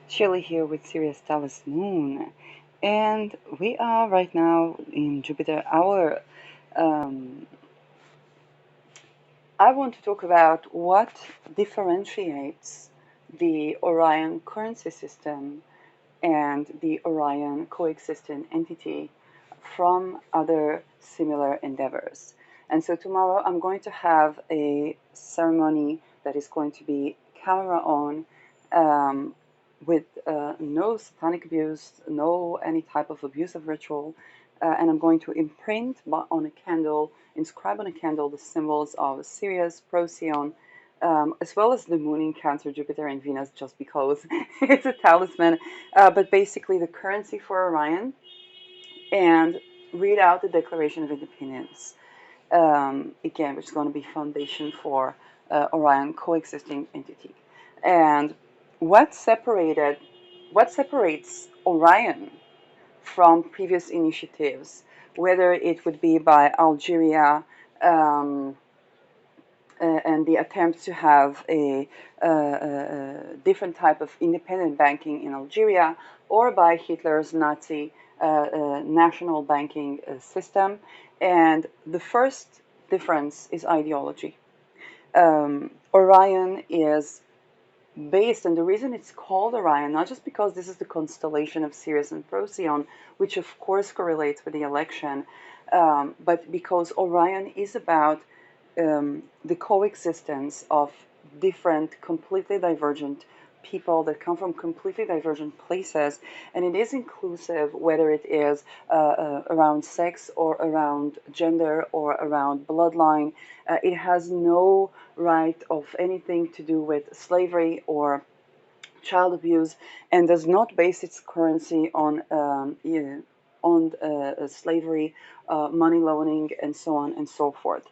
Shirley here with Sirius Taurus Moon, and we are right now in Jupiter hour. Um, I want to talk about what differentiates the Orion currency system and the Orion coexistent entity from other similar endeavors. And so tomorrow I'm going to have a ceremony that is going to be camera on, um, with no satanic abuse, no any type of abusive ritual. And I'm going to imprint on a candle, inscribe on a candle the symbols of Sirius, Procyon, as well as the moon in Cancer, Jupiter, and Venus, just because it's a talisman. But basically, the currency for Orion, and read out the Declaration of Independence, again, which is going to be foundation for Orion coexisting entity. And what separated, what separates Orion from previous initiatives, whether it would be by Algeria, um, and the attempt to have a different type of independent banking in Algeria, or by Hitler's Nazi national banking system. And the first difference is ideology. Orion is based, and the reason it's called Orion, not just because this is the constellation of Sirius and Procyon, which of course correlates with the election, but because Orion is about the coexistence of different, completely divergent people that come from completely divergent places, and it is inclusive, whether it is around sex or around gender or around bloodline. It has no right of anything to do with slavery or child abuse, and does not base its currency on slavery, money loaning, and so on and so forth.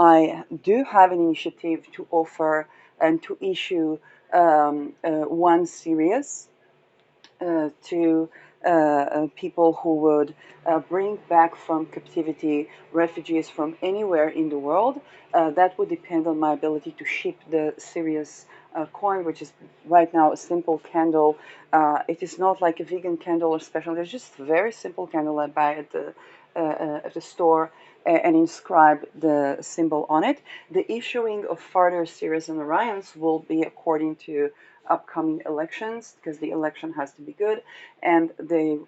I do have an initiative to offer and to issue one series to people who would bring back from captivity refugees from anywhere in the world. That would depend on my ability to ship the Sirius coin, which is right now a simple candle. It is not like a vegan candle or special. It's just a very simple candle I buy at the store and inscribe the symbol on it. The issuing of further Sirius and Orions will be according to upcoming elections, because the election has to be good, and the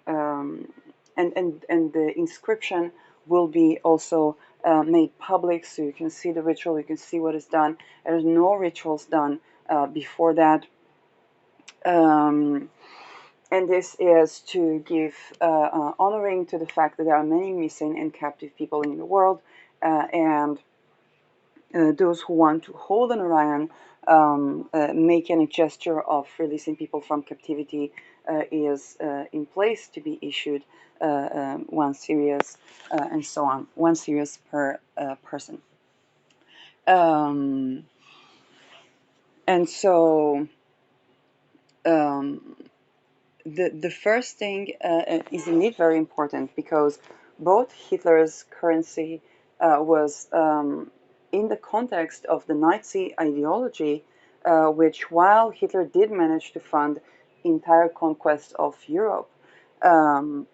inscription will be also made public, so you can see the ritual, you can see what is done. There's no rituals done before that. And this is to give honoring to the fact that there are many missing and captive people in the world, and those who want to hold an Orion, making a gesture of releasing people from captivity, is in place to be issued one Sirius, and so on, one Sirius per person. Um, and so um, the first thing is indeed very important, because both Hitler's currency was in the context of the Nazi ideology, which, while Hitler did manage to fund entire conquest of Europe, um,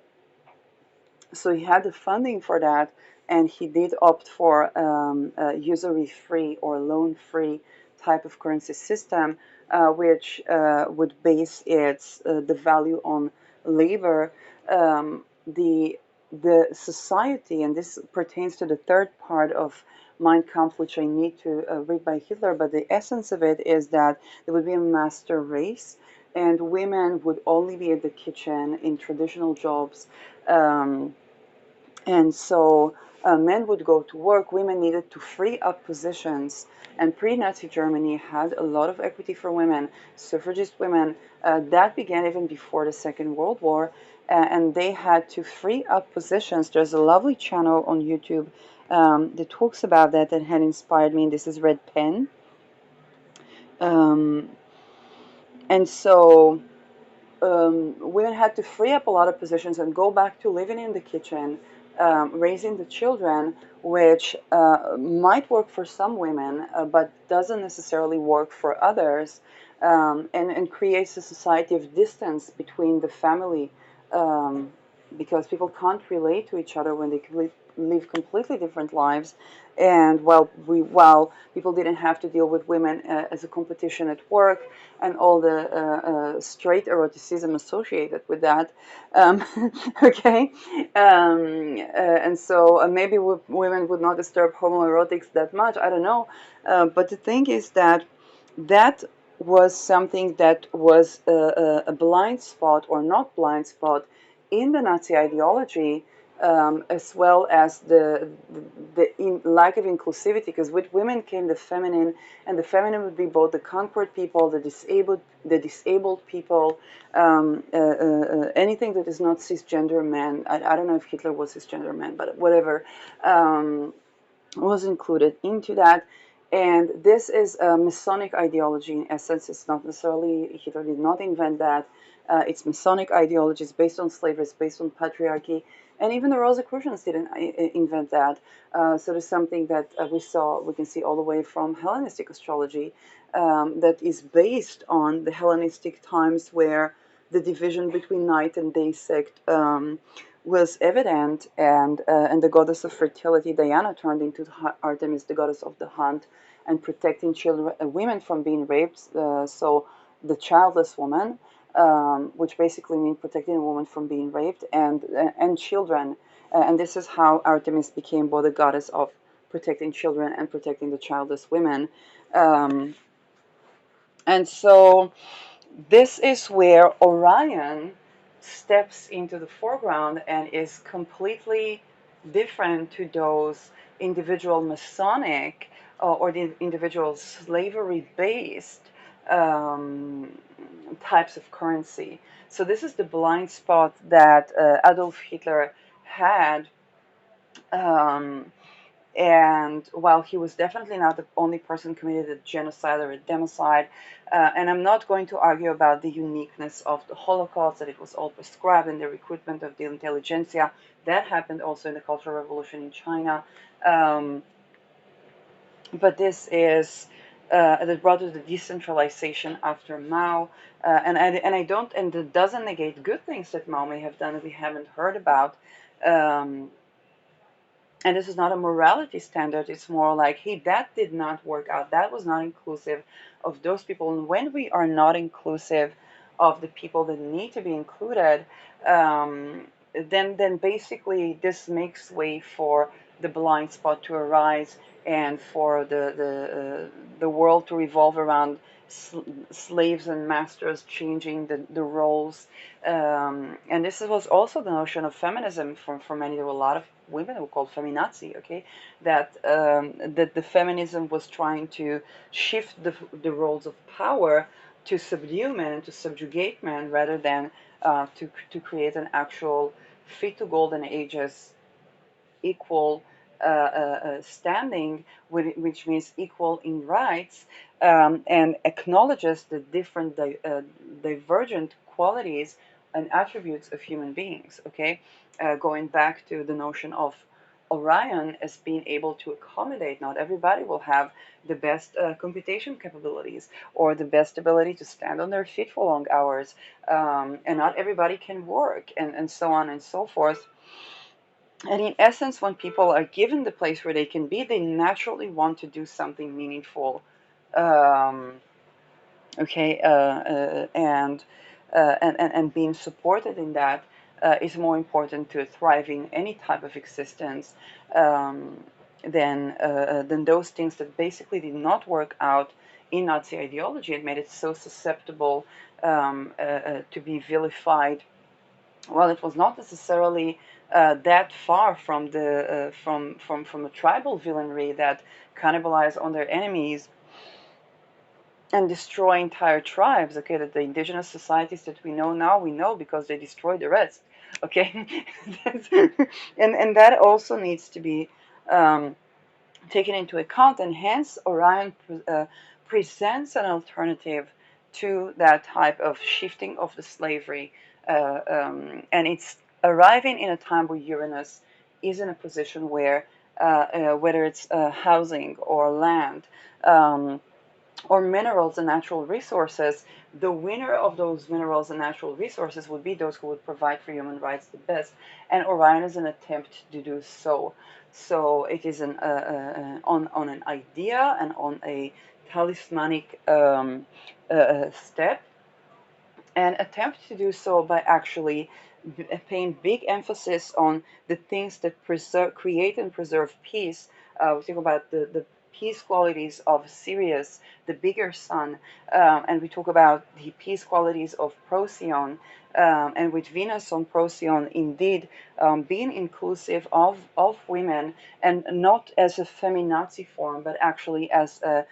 so he had the funding for that, and he did opt for a usury-free or loan-free type of currency system, which would base its the value on labor. The society, and this pertains to the third part of Mein Kampf, which I need to read by Hitler, but the essence of it is that there would be a master race, and women would only be at the kitchen in traditional jobs. Um, and so men would go to work, women needed to free up positions. And pre-Nazi Germany had a lot of equity for women, suffragist women. That began even before the Second World War. And they had to free up positions. There's a lovely channel on YouTube that talks about that had inspired me. This is Red Pen. Um, and so women had to free up a lot of positions and go back to living in the kitchen, raising the children, which might work for some women, but doesn't necessarily work for others, and creates a society of distance between the family, because people can't relate to each other when they live completely different lives. And while people didn't have to deal with women as a competition at work and all the straight eroticism associated with that, um, okay, and so maybe women would not disturb homoerotics that much. I don't know, but the thing is that that was something that was a blind spot or not blind spot in the Nazi ideology, as well as the lack of inclusivity, because with women came the feminine, and the feminine would be both the conquered people, the disabled people, anything that is not cisgender men. I don't know if Hitler was cisgender man, but whatever. Was included into that. And this is a Masonic ideology in essence. It's not necessarily, Hitler did not invent that. It's Masonic ideology. It's based on slavery. It's based on patriarchy. And even the Rosicrucians didn't invent that. So there's something that we can see all the way from Hellenistic astrology, that is based on the Hellenistic times, where the division between night and day sect was evident, and the goddess of fertility, Diana, turned into Artemis, the goddess of the hunt, and protecting children, women from being raped. So the childless woman, which basically means protecting a woman from being raped, and children. And this is how Artemis became both the goddess of protecting children and protecting the childless women. Um, and so this is where Orion steps into the foreground and is completely different to those individual Masonic or the individual slavery-based um, types of currency. So this is the blind spot that Adolf Hitler had. Um, and while he was definitely not the only person committed a genocide or a democide, and I'm not going to argue about the uniqueness of the Holocaust, that it was all prescribed in the recruitment of the intelligentsia, that happened also in the Cultural Revolution in China. Um, but this is that brought us the decentralization after Mao, and I don't, and it doesn't negate good things that Mao may have done that we haven't heard about. Um, and this is not a morality standard. It's more like, hey, that did not work out. That was not inclusive of those people. And when we are not inclusive of the people that need to be included, then basically this makes way for the blind spot to arise, and for the world to revolve around slaves and masters changing the roles. And this was also the notion of feminism for many. There were a lot of women who were called feminazi, okay, that the feminism was trying to shift the roles of power to subdue men and to subjugate men, rather than to create an actual fit to golden ages equal standing, which means equal in rights, and acknowledges the different divergent qualities and attributes of human beings. Okay, going back to the notion of Orion as being able to accommodate. Not everybody will have the best computation capabilities or the best ability to stand on their feet for long hours, and not everybody can work, and so on and so forth. And in essence, when people are given the place where they can be, they naturally want to do something meaningful. Um, okay, and being supported in that is more important to a thriving any type of existence, um, than those things that basically did not work out in Nazi ideology and made it so susceptible to be vilified. Well, it was not necessarily that far from the from a tribal villainry that cannibalize on their enemies and destroy entire tribes. Okay, that the indigenous societies that we know now, we know because they destroyed the rest. Okay, and that also needs to be taken into account, and hence Orion presents an alternative to that type of shifting of the slavery, and it's arriving in a time where Uranus is in a position where, whether it's housing or land, um, or minerals and natural resources, the winner of those minerals and natural resources would be those who would provide for human rights the best. And Orion is an attempt to do so. So it is on an idea and on a talismanic step, and attempt to do so by actually paying big emphasis on the things that create and preserve peace. We think about the peace qualities of Sirius, the bigger sun, and we talk about the peace qualities of Procyon, and with Venus on Procyon, indeed being inclusive of women, and not as a feminazi form, but actually as a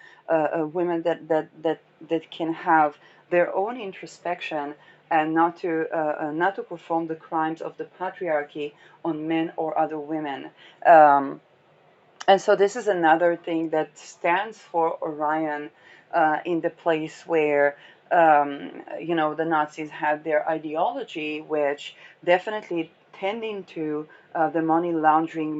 women that can have their own introspection, and not to perform the crimes of the patriarchy on men or other women. Um, and so this is another thing that stands for Orion, in the place where, the Nazis had their ideology, which definitely tending to the money laundering,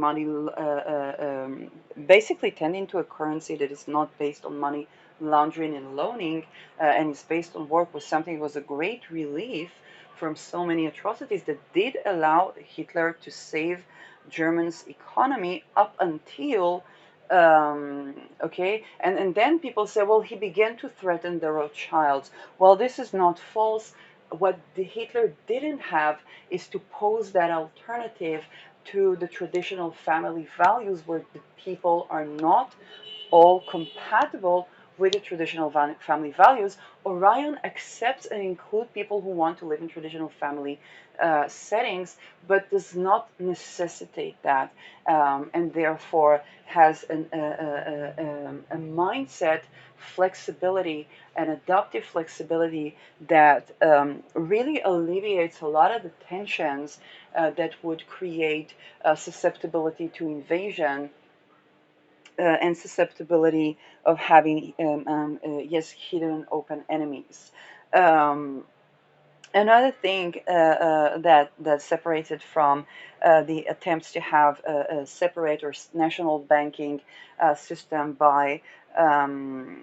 basically tending to a currency that is not based on money laundering and loaning, and is based on work, was something that was a great relief from so many atrocities that did allow Hitler to save Germany's economy up until, okay, and then people say, well, he began to threaten the Rothschilds. Well, this is not false. What the Hitler didn't have is to pose that alternative to the traditional family values, where the people are not all compatible with the traditional family values. Orion accepts and includes people who want to live in traditional family settings, but does not necessitate that, and therefore has a mindset flexibility and adaptive flexibility that really alleviates a lot of the tensions that would create susceptibility to invasion, and susceptibility of having, yes, hidden open enemies. Um, Another thing that separates it from the attempts to have a separate or national banking system by, um,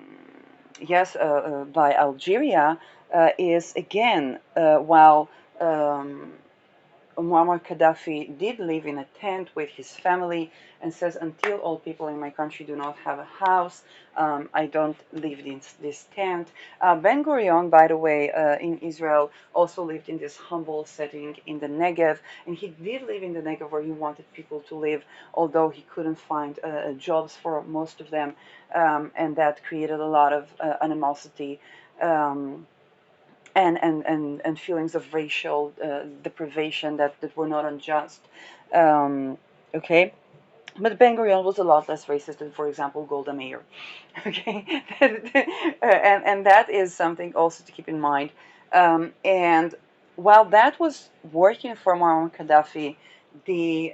yes, by Algeria, is again, while Muammar Gaddafi did live in a tent with his family, and says, until all people in my country do not have a house, I don't live in this tent. Ben Gurion, by the way, in Israel, also lived in this humble setting in the Negev, and he did live in the Negev where he wanted people to live, although he couldn't find jobs for most of them, and that created a lot of animosity. Um, and feelings of racial deprivation that were not unjust. Um, okay, but Ben Gurion was a lot less racist than, for example, Golda Meir. Okay, and that is something also to keep in mind. And while that was working for Muammar Gaddafi, the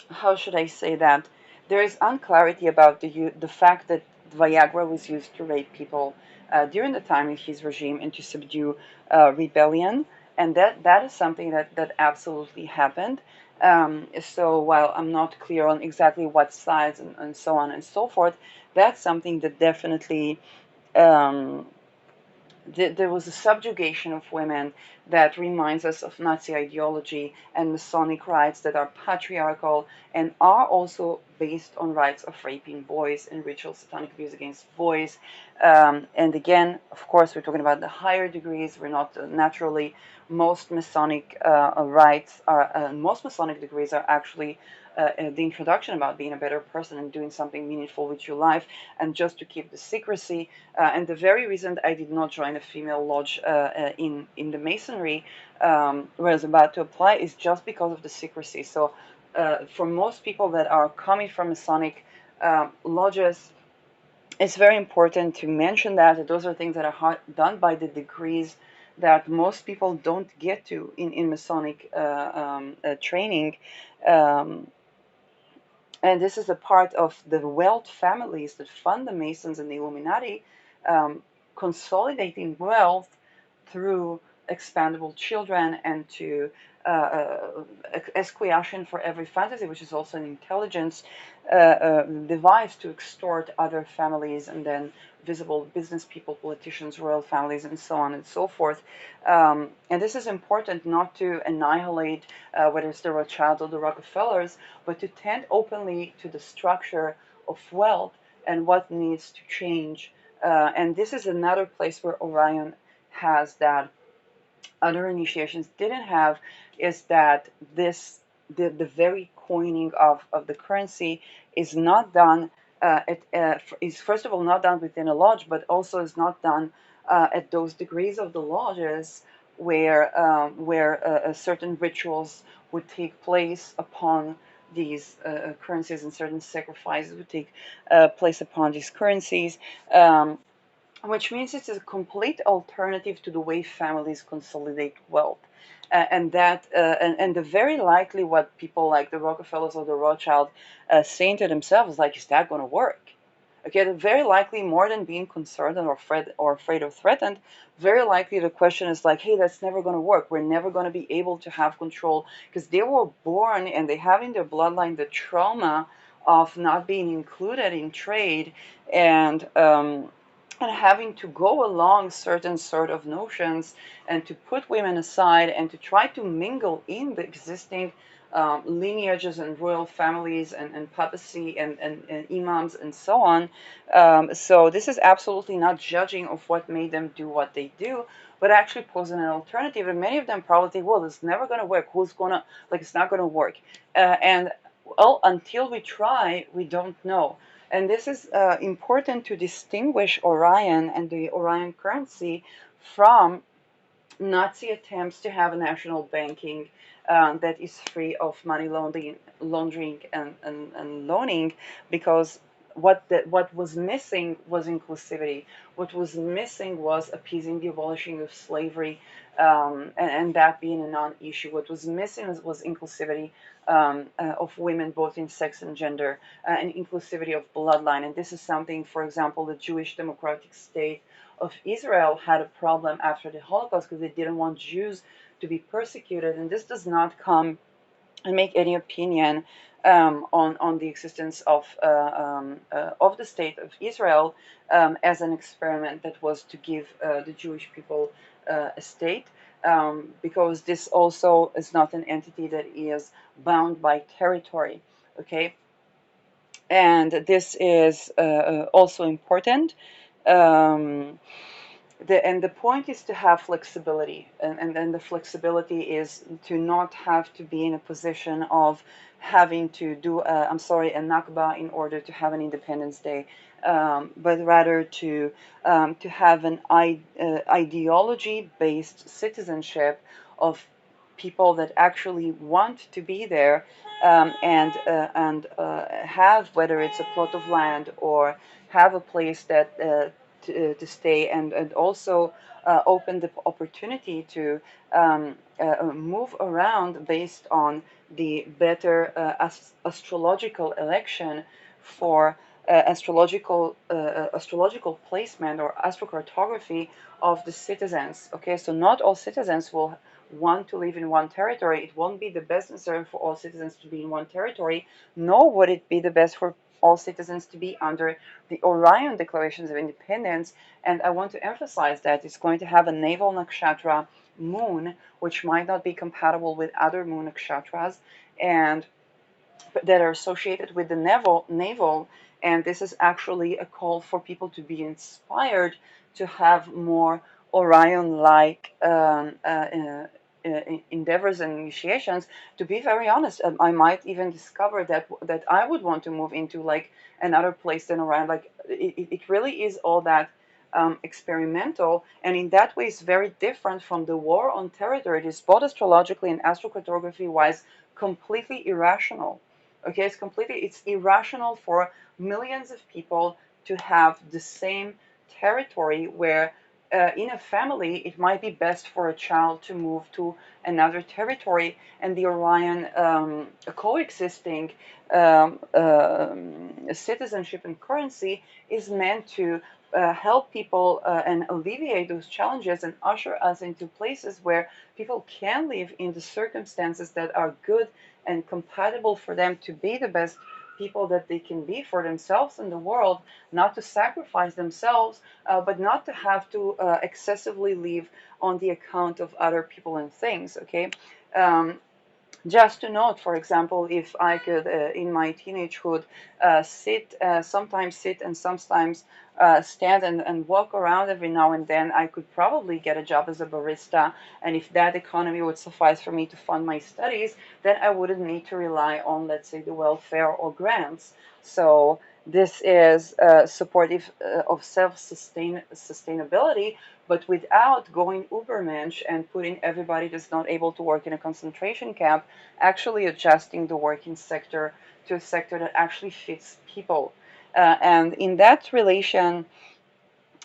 how should I say that? There is unclarity about the fact that Viagra was used to rape people during the time of his regime and to subdue rebellion, and that is something that absolutely happened. So while I'm not clear on exactly what sides and so on and so forth, that's something that definitely, um, there was a subjugation of women that reminds us of Nazi ideology and Masonic rites that are patriarchal and are also based on rites of raping boys and ritual satanic abuse against boys. And again, of course, we're talking about the higher degrees. We're not naturally. Most Masonic rites are, most Masonic degrees are actually the introduction about being a better person and doing something meaningful with your life, and just to keep the secrecy. And the very reason I did not join a female lodge in the Masonry, where I was about to apply, is just because of the secrecy. So for most people that are coming from Masonic lodges, it's very important to mention that those are things that are done by the degrees that most people don't get to in Masonic training. Um, and this is a part of the wealth families that fund the Masons and the Illuminati, um, consolidating wealth through expandable children and to esquiation for every fantasy, which is also an intelligence device to extort other families and then visible business people, politicians, royal families, and so on and so forth. And this is important not to annihilate whether it's the Rothschilds or the Rockefellers, but to tend openly to the structure of wealth and what needs to change. And this is another place where Orion has that other initiations didn't have, is that the very coining of the currency is not done is first of all not done within a lodge, but also is not done at those degrees of the lodges where certain rituals would take place upon these currencies, and certain sacrifices would take place upon these currencies. Which means it's a complete alternative to the way families consolidate wealth. And the very likely what people like the Rockefellers or the Rothschild saying to themselves, like, is that going to work? Okay, very likely, more than being concerned or afraid or threatened, very likely the question is like, hey, that's never going to work. We're never going to be able to have control, because they were born and they have in their bloodline the trauma of not being included in trade, and having to go along certain sort of notions, and to put women aside and to try to mingle in the existing lineages and royal families and papacy and imams and so on. So this is absolutely not judging of what made them do what they do, but actually posing an alternative. And many of them probably think, well, it's never going to work. Who's going to, like, it's not going to work. And well, until we try, we don't know. And this is important to distinguish Orion and the Orion currency from Nazi attempts to have a national banking that is free of money laundering and loaning, because what was missing was inclusivity. What was missing was appeasing the abolishing of slavery, and that being a non-issue. What was missing was inclusivity of women, both in sex and gender, and inclusivity of bloodline. And this is something, for example, the Jewish Democratic State of Israel had a problem after the Holocaust, because they didn't want Jews to be persecuted. And this does not come and make any opinion on the existence of the state of Israel as an experiment that was to give the Jewish people a state, because this also is not an entity that is bound by territory. Okay, and this is also important. Um, and the point is to have flexibility, and then the flexibility is to not have to be in a position of having to do a Nakba in order to have an Independence Day, but rather to have an ideology-based citizenship of people that actually want to be there, and have, whether it's a plot of land or have a place that to stay, and also open the opportunity to move around based on the better astrological election for astrological placement or astrocartography of the citizens. Okay, so not all citizens will want to live in one territory. It won't be the best necessarily for all citizens to be in one territory, nor would it be the best for all citizens to be under the Orion Declarations of Independence. And I want to emphasize that it's going to have a naval nakshatra moon, which might not be compatible with other moon nakshatras, and that are associated with the naval. And this is actually a call for people to be inspired to have more Orion-like endeavors and initiations. To be very honest, I might even discover that I would want to move into like another place than Orion. Like it really is all that experimental, and in that way it's very different from the war on territory. It is both astrologically and astrocartography wise completely irrational. Okay, it's irrational for millions of people to have the same territory, where in a family it might be best for a child to move to another territory, and the Orion coexisting citizenship and currency is meant to help people and alleviate those challenges and usher us into places where people can live in the circumstances that are good and compatible for them to be the best people that they can be for themselves and the world, not to sacrifice themselves, but not to have to excessively live on the account of other people and things, okay? Um, just to note, for example, if I could, in my teenagehood, sometimes sit and sometimes stand and walk around every now and then, I could probably get a job as a barista. And if that economy would suffice for me to fund my studies, then I wouldn't need to rely on, let's say, the welfare or grants. So this is supportive of sustainability, but without going ubermensch and putting everybody that's not able to work in a concentration camp, actually adjusting the working sector to a sector that actually fits people. And in that relation,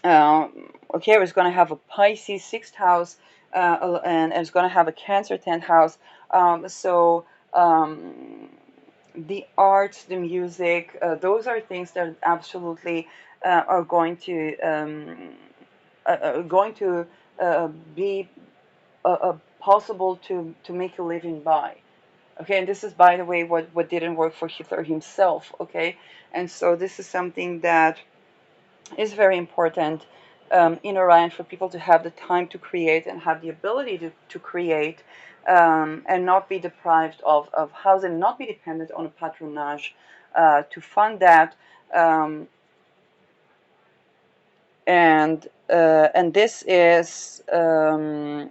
okay, it's going to have a Pisces sixth house, and it's going to have a Cancer 10th house. So the arts, the music, those are things that absolutely are going to be possible to make a living by. Okay, and this is, by the way, what didn't work for Hitler himself. Okay, and so this is something that is very important in Orion for people to have the time to create and have the ability to create and not be deprived of housing, not be dependent on a patronage to fund that. Um, and this is okay,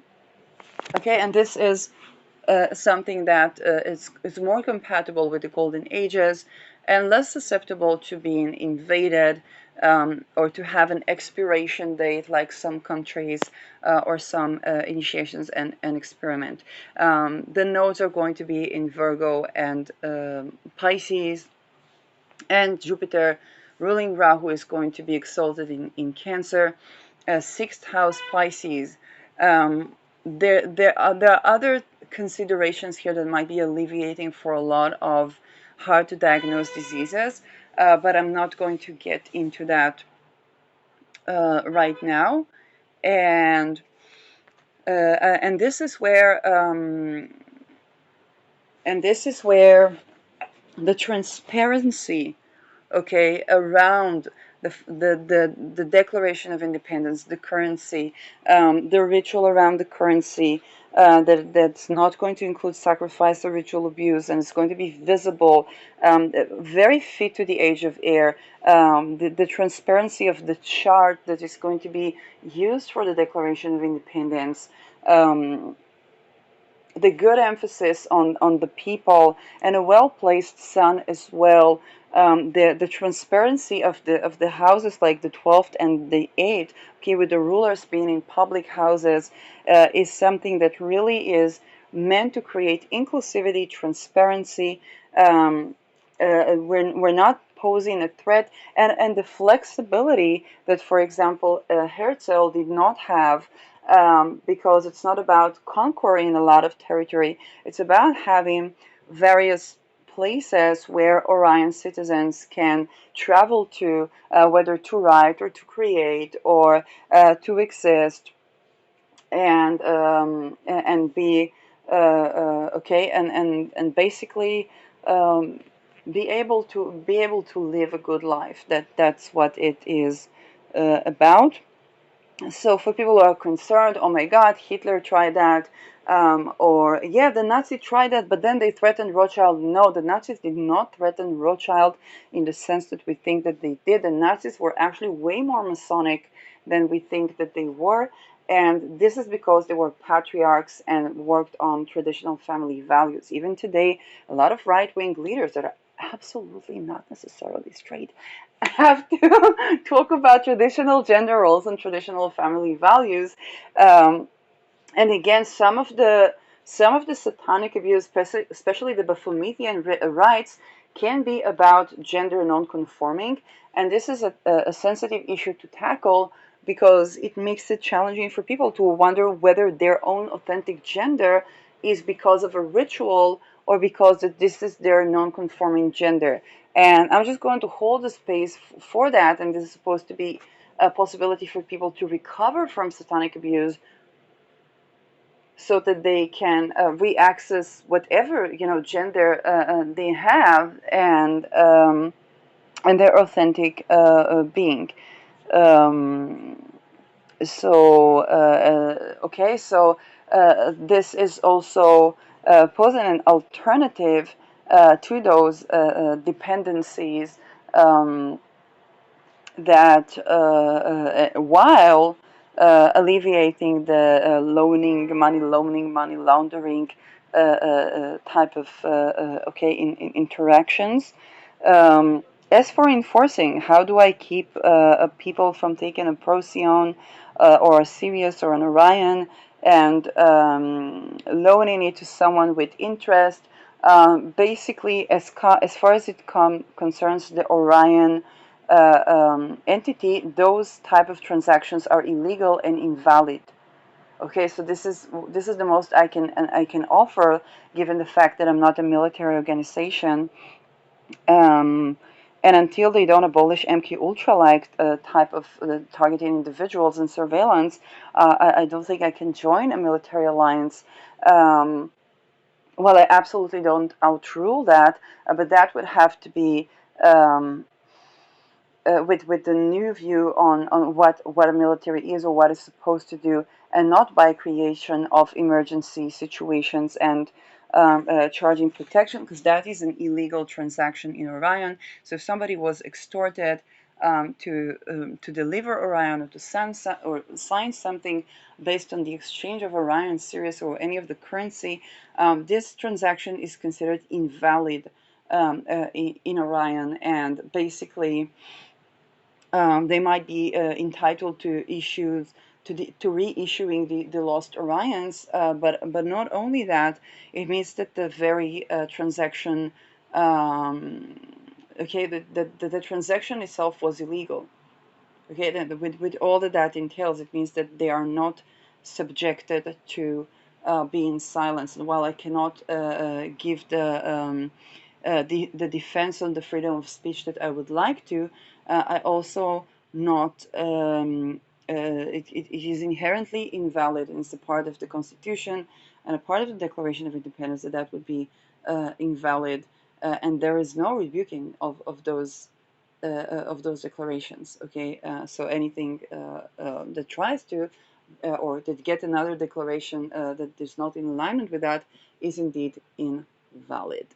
and this is something that is more compatible with the golden ages and less susceptible to being invaded or to have an expiration date like some countries or some initiations and experiment. The nodes are going to be in Virgo and Pisces, and Jupiter ruling Rahu is going to be exalted in Cancer. Sixth house Pisces. There are other considerations here that might be alleviating for a lot of hard to diagnose diseases, but I'm not going to get into that right now. And this is where the transparency, okay, around the Declaration of Independence, the currency, the ritual around the currency, that's not going to include sacrifice or ritual abuse, and it's going to be visible, very fit to the age of air. The transparency of the chart that is going to be used for the Declaration of Independence. The good emphasis on the people and a well-placed sun as well. The transparency of the houses like the 12th and the 8th, okay, with the rulers being in public houses, is something that really is meant to create inclusivity, transparency. We're not posing a threat, and the flexibility that, for example, Herzl did not have, because it's not about conquering a lot of territory. It's about having various places where Orion citizens can travel to, whether to write or to create or to exist, and be okay, and basically um, be able to live a good life. That's what it is about. So for people who are concerned, oh my God, Hitler tried that, or yeah, the Nazis tried that, but then they threatened Rothschild. No, the Nazis did not threaten Rothschild in the sense that we think that they did. The Nazis were actually way more Masonic than we think that they were. And this is because they were patriarchs and worked on traditional family values. Even today, a lot of right-wing leaders that are absolutely not necessarily straight have to talk about traditional gender roles and traditional family values. Um, and again, some of the satanic abuse, especially the Baphometian rites, can be about gender non-conforming, and this is a sensitive issue to tackle because it makes it challenging for people to wonder whether their own authentic gender is because of a ritual or because this is their non-conforming gender. And I'm just going to hold the space for that, and this is supposed to be a possibility for people to recover from satanic abuse so that they can re-access whatever gender they have, and their authentic being. Um, okay, so this is also posing an alternative to those dependencies, um, that while alleviating the loaning, money laundering type of interactions. As for enforcing, how do I keep people from taking a Procyon or a Sirius or an Orion and loaning it to someone with interest? Basically, as far as it concerns the Orion entity, those type of transactions are illegal and invalid. Okay, so this is the most I can offer, given the fact that I'm not a military organization. Um, and until they don't abolish MK Ultra like type of targeting individuals and surveillance, I don't think I can join a military alliance. Um, well, I absolutely don't outrule that, but that would have to be um, with the new view on what a military is or what it's supposed to do, and not by creation of emergency situations and charging protection, because that is an illegal transaction in Orion. So if somebody was extorted to deliver Orion, or to sign something based on the exchange of Orion, Sirius, or any of the currency, this transaction is considered invalid in Orion, and basically they might be entitled to issues to reissuing the lost Orions, but not only that, it means that the very transaction, okay, the transaction itself was illegal. Okay, then with all that entails, it means that they are not subjected to being silenced. And while I cannot give the defense on the freedom of speech that I would like to, I also not it is inherently invalid, and it's a part of the Constitution and a part of the Declaration of Independence that would be invalid, and there is no rebuking of those declarations. Okay, so anything that tries to or that get another declaration that is not in alignment with that is indeed invalid.